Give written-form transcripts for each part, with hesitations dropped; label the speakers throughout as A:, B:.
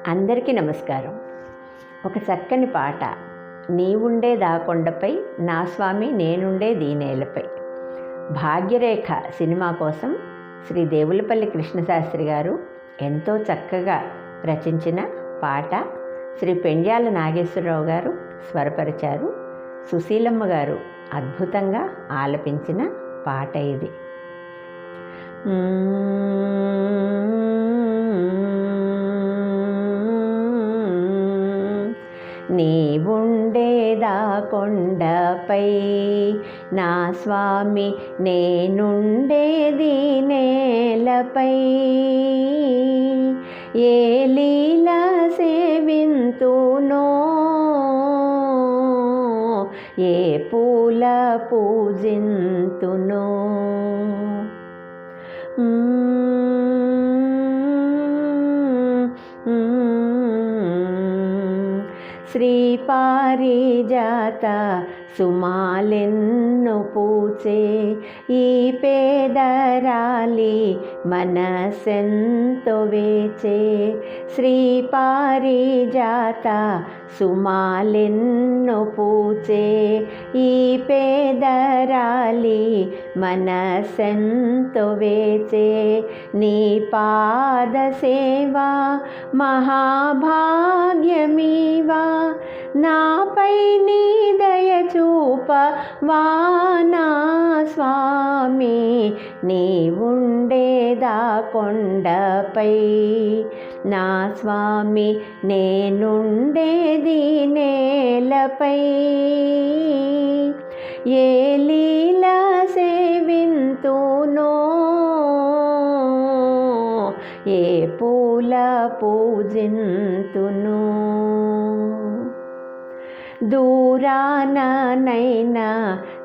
A: అందరికీ నమస్కారం. ఒక చక్కని పాట, నీవుండే దాకొండపై నా స్వామి నేనుండే దీనేలపై. భాగ్యరేఖ సినిమా కోసం శ్రీ దేవులపల్లి కృష్ణశాస్త్రి గారు ఎంతో చక్కగా రచించిన పాట. శ్రీ పెండ్యాల నాగేశ్వరరావు గారు స్వరపరిచారు. సుశీలమ్మ గారు అద్భుతంగా ఆలపించిన పాట ఇది. నీవుండేదా కొండపై నా స్వామి నేనుండేది నేలపై. ఏ లీల సేవింతునో ఏ పూల పూజింతునో. శ్రీ పారిజాత సుమాలెన్ను పూచే ఈ పేదరాలి మనసెంతో వేచే. శ్రీ పారిజాత సుమాలెన్ను పూచే ఈ పేదరాలి మనసెంతో వేచే. నీ పాద సేవా మహాభాగ్యమీవా నాపై నీ దయ చూపవా నా స్వామి. నీవుండేదా కొండపై నా స్వామి నేనుండేది నేలపై. ఏ లీల సేవింతునో ఏ పూల పూజింతునో. దూరాననైనా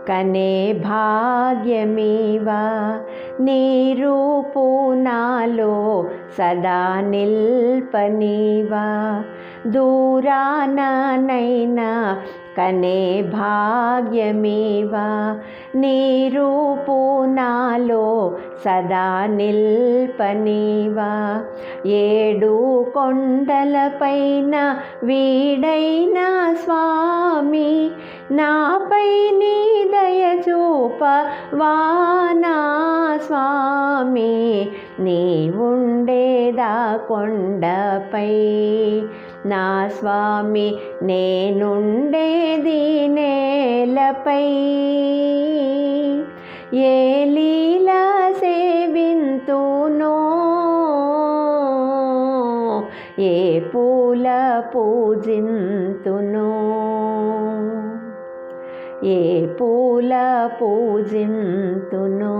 A: కనే భాగ్యమీవా నీ రూపు నాలో సదా నిల్పనీవా. దూరాననైనా కనే భాగ్యమీవా నీ రూపు నాలో సదా నిల్పనీవా. ఏడు కొండలపైన వీడైన స్వామి నాపై నీ దయ చూపవా నా స్వామి. నీవుండేదా కొండపై నా స్వామి నేనుండేది నేలపై. ఏ లీల సేవింతునో ఏ పూల పూజింతునో ఏ పూల పూజింతునో.